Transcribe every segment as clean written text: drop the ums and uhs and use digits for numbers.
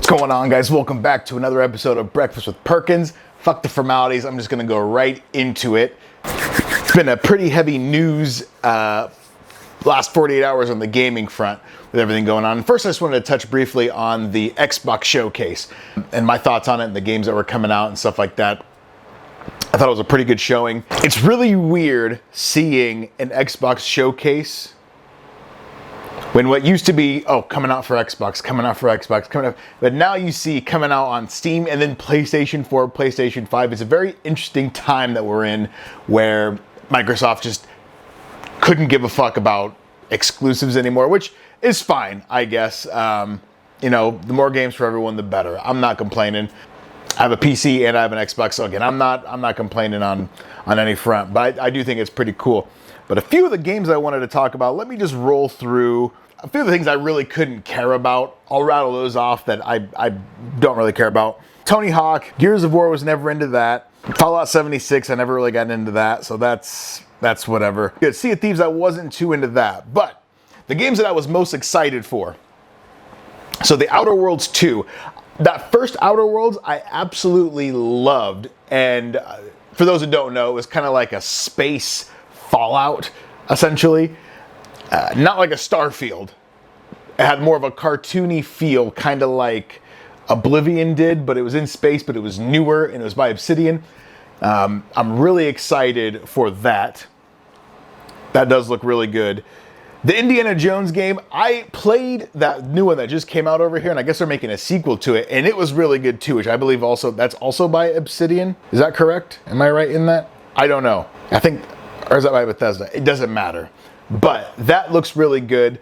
Going on, guys? Welcome back to another episode of Breakfast with Perkins. Fuck the formalities. I'm just gonna go right into it. It's been a pretty heavy news last 48 hours on the gaming front with everything going on. First, I just wanted to touch briefly on the Xbox showcase and my thoughts on it and the games that were coming out and stuff like that. I thought it was a pretty good showing. It's really weird seeing an Xbox showcase when what used to be, coming out for Xbox, but now you see coming out on Steam and then PlayStation 4, PlayStation 5. It's a very interesting time that we're in where Microsoft just couldn't give a fuck about exclusives anymore, which is fine, I guess. The more games for everyone, the better. I'm not complaining. I have a PC and I have an Xbox, so again, I'm not complaining on any front, but I do think it's pretty cool. But a few of the games I wanted to talk about, let me just roll through a few of the things I really couldn't care about. I'll rattle those off that I don't really care about. Tony Hawk, Gears of War was never into that. Fallout 76, I never really got into that, so that's whatever. Good. Sea of Thieves, I wasn't too into that. But the games that I was most excited for. So the Outer Worlds 2. That first Outer Worlds, I absolutely loved. And for those who don't know, it was kind of like a space Fallout, essentially. Not like a Starfield. It had more of a cartoony feel, kind of like Oblivion did, but it was in space, but it was newer, and it was by Obsidian. I'm really excited for that. That does look really good. The Indiana Jones game, I played that new one that just came out over here, and I guess they're making a sequel to it, and it was really good too, which I believe that's also by Obsidian. Is that correct? Am I right in that? I don't know. I think, or is that by Bethesda? It doesn't matter. But that looks really good.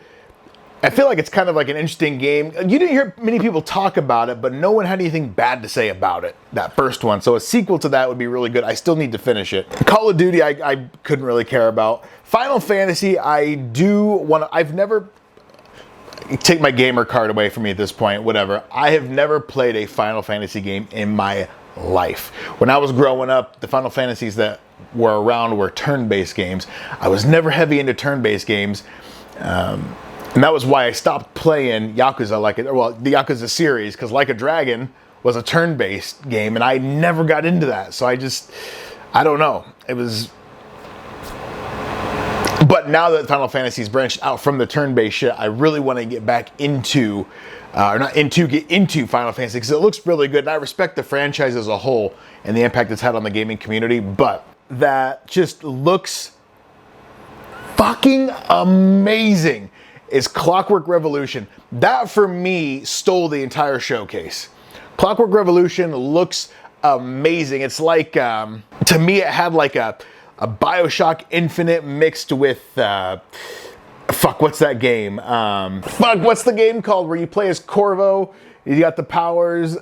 I feel like it's kind of like an interesting game. You didn't hear many people talk about it, but no one had anything bad to say about it, that first one. So a sequel to that would be really good. I still need to finish it. Call of Duty, I couldn't really care about. Final Fantasy, I've never, take my gamer card away from me at this point, whatever. I have never played a Final Fantasy game in my life. When I was growing up, the Final Fantasies that were around were turn-based games. I was never heavy into turn-based games. And that was why I stopped playing Yakuza the Yakuza series, because Like a Dragon was a turn-based game, and I never got into that. So I don't know. It was... But now that Final Fantasy's branched out from the turn-based shit, I really want to get back into... get into Final Fantasy, because it looks really good, and I respect the franchise as a whole and the impact it's had on the gaming community, but that just looks fucking amazing. Is Clockwork Revolution. That, for me, stole the entire showcase. Clockwork Revolution looks amazing. It's like, to me, it had like a BioShock Infinite mixed with, what's that game? What's the game called where you play as Corvo? You got the powers.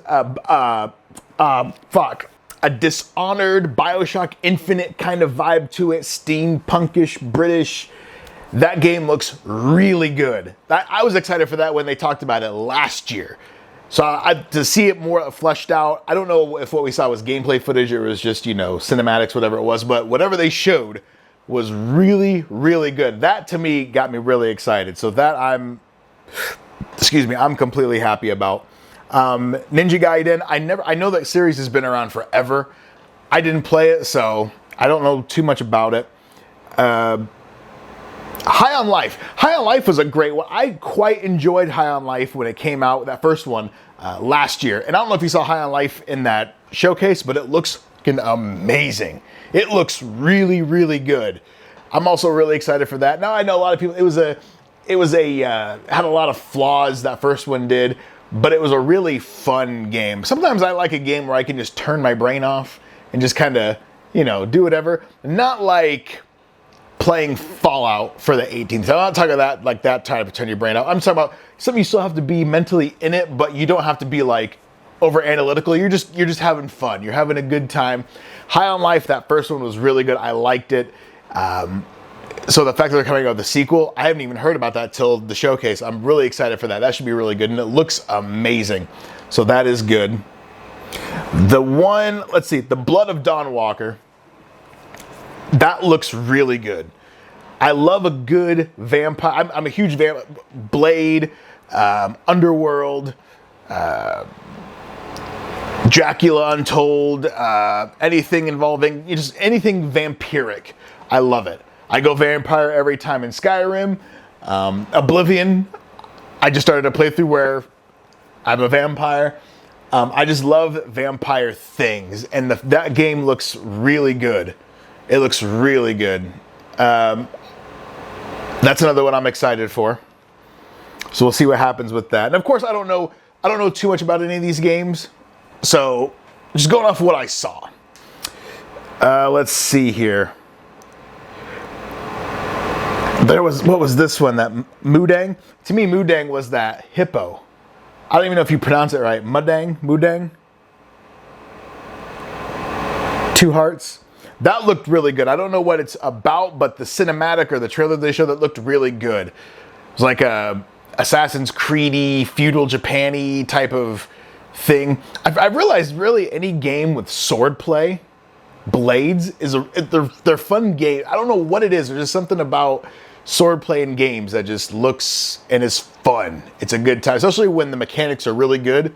A Dishonored, BioShock Infinite kind of vibe to it. Steampunkish, British. That game looks really good. I was excited for that when they talked about it last year. So to see it more fleshed out, I don't know if what we saw was gameplay footage or it was just, cinematics, whatever it was. But whatever they showed was really, really good. That, to me, got me really excited. So that I'm completely happy about. Ninja Gaiden, I know that series has been around forever. I didn't play it, so I don't know too much about it. High on Life. High on Life was a great one. I quite enjoyed High on Life when it came out, that first one, last year. And I don't know if you saw High on Life in that showcase, but it looks fucking amazing. It looks really, really good. I'm also really excited for that. Now, I know a lot of people, had a lot of flaws, that first one did, but it was a really fun game. Sometimes I like a game where I can just turn my brain off and just kind of, do whatever. Not like playing Fallout for the 18th. I'm not talking about that type of turn your brain off. I'm talking about something you still have to be mentally in it, but you don't have to be like over analytical. You're just having fun. You're having a good time. High on Life, that first one was really good. I liked it. So the fact that they're coming out with the sequel, I haven't even heard about that till the showcase. I'm really excited for that. That should be really good, and it looks amazing. So that is good. The one, The Blood of Dawn Walker. That looks really good. I love a good vampire. I'm a huge Blade, Underworld, Dracula Untold, anything involving, just anything vampiric. I love it. I go vampire every time in Skyrim. Oblivion, I just started a playthrough where I'm a vampire. I just love vampire things, and that game looks really good. It looks really good. That's another one I'm excited for. So we'll see what happens with that. And of course, I don't know too much about any of these games. So just going off what I saw. Let's see here. What was this one? That Mudang? To me, Mudang was that hippo. I don't even know if you pronounce it right. Mudang? Two Hearts. That looked really good. I don't know what it's about, but the cinematic or the trailer they showed, that looked really good. It was like a Assassin's Creed-y, feudal Japan-y type of thing. I've realized really any game with swordplay, blades, they're fun games. I don't know what it is. There's just something about swordplay in games that just looks and is fun. It's a good time, especially when the mechanics are really good.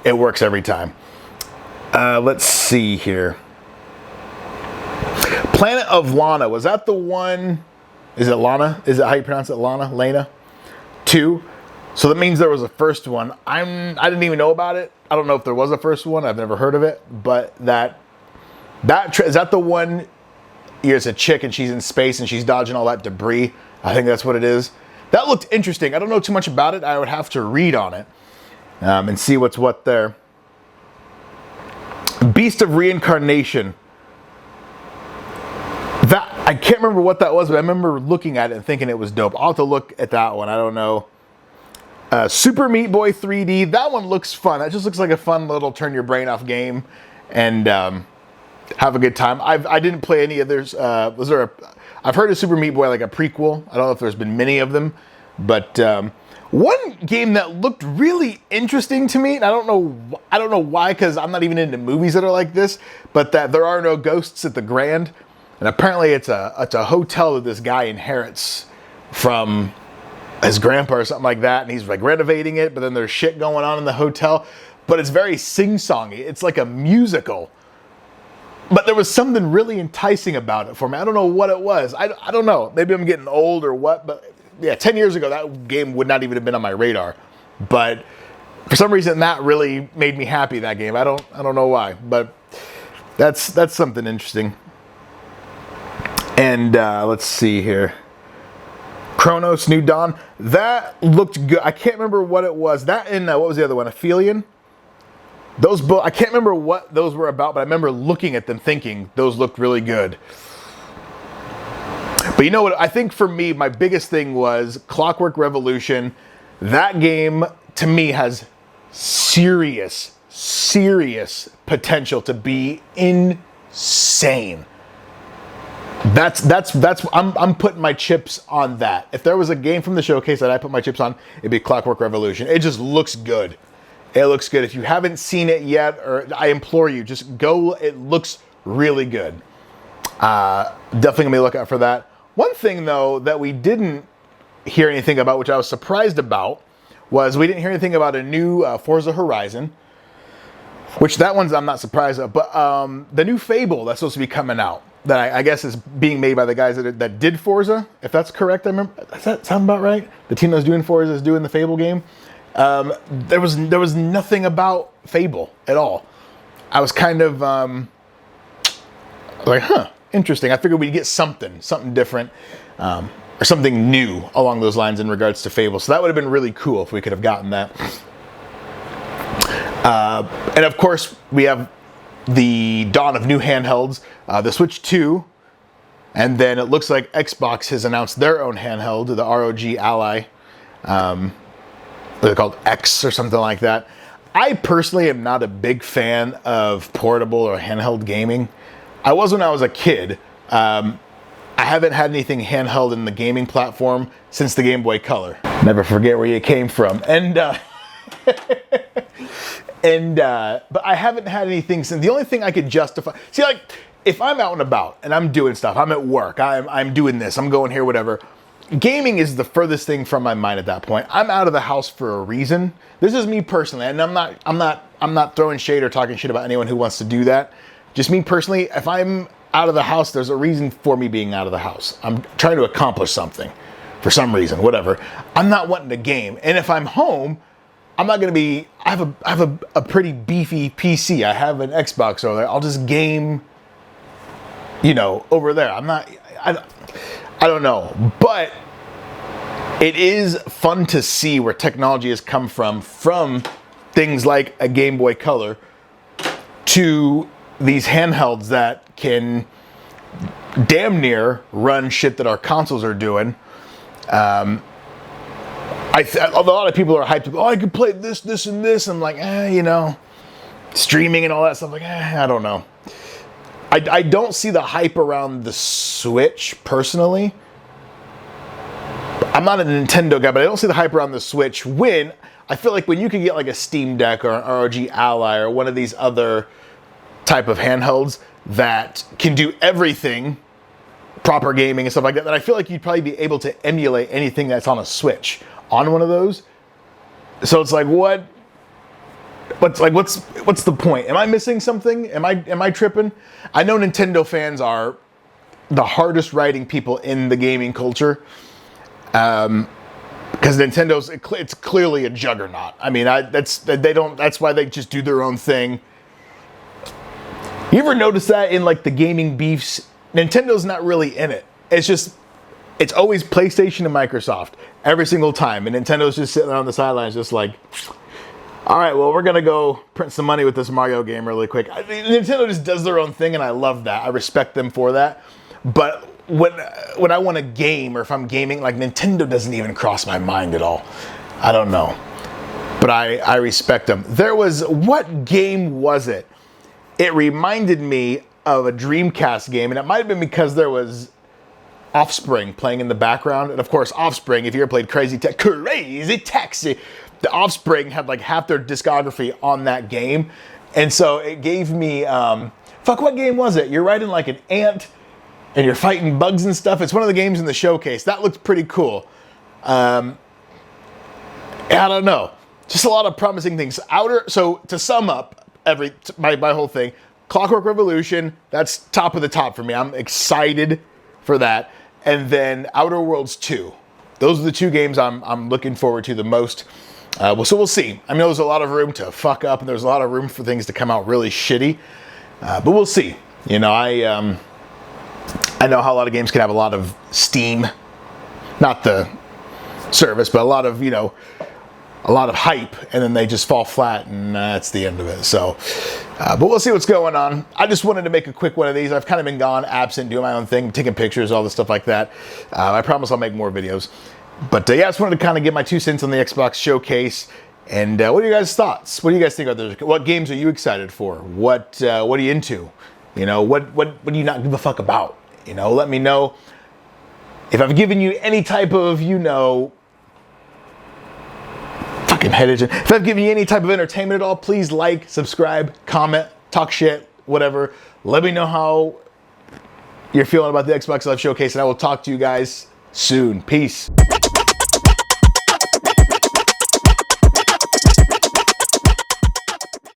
It works every time. Let's see here. Planet of Lana, was that the one? Is it Lana? Is it how you pronounce it? Lana? 2. So that means there was a first one. I didn't even know about it. I don't know if there was a first one. I've never heard of it. But is that the one? It's a chick and she's in space and she's dodging all that debris. I think that's what it is. That looked interesting. I don't know too much about it. I would have to read on it and see what's what there. Beast of Reincarnation. That I can't remember what that was, but I remember looking at it and thinking it was dope. I'll have to look at that one. I don't know. Super Meat Boy 3D. That one looks fun. That just looks like a fun little turn your brain off game and have a good time. I didn't play any others. I've heard of Super Meat Boy, like a prequel. I don't know if there's been many of them, but one game that looked really interesting to me, and I don't know why, because I'm not even into movies that are like this, but that There Are No Ghosts at the Grand, and apparently it's a hotel that this guy inherits from his grandpa or something like that, and he's like renovating it, but then there's shit going on in the hotel, but it's very sing-songy. It's like a musical. But there was something really enticing about it for me. I don't know what it was. I don't know. Maybe I'm getting old or what. But yeah, 10 years ago, that game would not even have been on my radar. But for some reason, that really made me happy, that game. I don't know why. But that's something interesting. And let's see here. Chronos New Dawn. That looked good. I can't remember what it was. That and what was the other one? Aphelion? Those both, I can't remember what those were about, but I remember looking at them thinking those looked really good. But you know what? I think for me, my biggest thing was Clockwork Revolution. That game, to me, has serious potential to be insane. I'm putting my chips on that. If there was a game from the showcase that I put my chips on, it'd be Clockwork Revolution. It just looks good. It looks good. If you haven't seen it yet, or I implore you, just go. It looks really good. Definitely gonna be looking out for that. One thing though that we didn't hear anything about, which I was surprised about, was we didn't hear anything about a new Forza Horizon. Which that one's I'm not surprised at, but the new Fable that's supposed to be coming out, that I guess is being made by the guys that did Forza, if that's correct. I remember. Does that sound about right? The team that's doing Forza is doing the Fable game. There was nothing about Fable at all. I was kind of like, interesting. I figured we'd get something different, or something new along those lines in regards to Fable. So that would have been really cool if we could have gotten that. And of course, we have the dawn of new handhelds, the Switch 2, and then it looks like Xbox has announced their own handheld, the ROG Ally. They're called X or something like that. I personally am not a big fan of portable or handheld gaming. I was when I was a kid. I haven't had anything handheld in the gaming platform since the Game Boy Color. Never forget where you came from. But I haven't had anything since. The only thing I could justify, see, like if I'm out and about and I'm doing stuff, I'm at work, I'm doing this, I'm going here, whatever. gaming is the furthest thing from my mind at that point. I'm out of the house for a reason. This is me personally, and I'm not throwing shade or talking shit about anyone who wants to do that. Just me personally, if I'm out of the house, there's a reason for me being out of the house. I'm trying to accomplish something for some reason, whatever. I'm not wanting to game. And if I'm home, I'm not going to be, I have a pretty beefy PC. I have an Xbox over there. I'll just game, over there. I don't know. But it is fun to see where technology has come from things like a Game Boy Color to these handhelds that can damn near run shit that our consoles are doing. A lot of people are hyped up. Oh, I could play this, and this. I'm like, streaming and all that stuff. Like, I don't know. I don't see the hype around the Switch personally. I'm not a Nintendo guy, but I don't see the hype around the Switch when I feel like when you can get like a Steam Deck or an ROG Ally or one of these other type of handhelds that can do everything, proper gaming and stuff like that, I feel like you'd probably be able to emulate anything that's on a Switch on one of those. So it's like, what's the point? Am I missing something? Am I tripping? I know Nintendo fans are the hardest writing people in the gaming culture. Because it's clearly a juggernaut. I mean, that's why they just do their own thing. You ever notice that in like the gaming beefs? Nintendo's not really in it. It's always PlayStation and Microsoft every single time. And Nintendo's just sitting on the sidelines just like, all right, well, we're going to go print some money with this Mario game really quick. Nintendo just does their own thing, and I love that. I respect them for that. But when I want to game, or if I'm gaming, like Nintendo doesn't even cross my mind at all. I don't know. But I respect them. What game was it? It reminded me of a Dreamcast game, and it might have been because there was Offspring playing in the background. And of course, Offspring, if you ever played Crazy Taxi, the Offspring had like half their discography on that game. And so it gave me, what game was it? You're riding like an ant and you're fighting bugs and stuff. It's one of the games in the showcase. That looked pretty cool. I don't know. Just a lot of promising things. So to sum up my whole thing, Clockwork Revolution, that's top of the top for me. I'm excited for that. And then Outer Worlds 2. Those are the two games I'm looking forward to the most. So we'll see. I mean, there's a lot of room to fuck up, and there's a lot of room for things to come out really shitty. But we'll see. I know how a lot of games can have a lot of steam. Not the service, but a lot of hype, and then they just fall flat, and that's the end of it. So, but we'll see what's going on. I just wanted to make a quick one of these. I've kind of been gone, absent, doing my own thing, taking pictures, all this stuff like that. I promise I'll make more videos. But I just wanted to kind of get my 2 cents on the Xbox showcase. And what are your guys' thoughts? What do you guys think about those? What games are you excited for? What are you into? What do you not give a fuck about? Let me know. If I've given you any type of, if I've given you any type of entertainment at all, please like, subscribe, comment, talk shit, whatever. Let me know how you're feeling about the Xbox Live Showcase, and I will talk to you guys soon. Peace.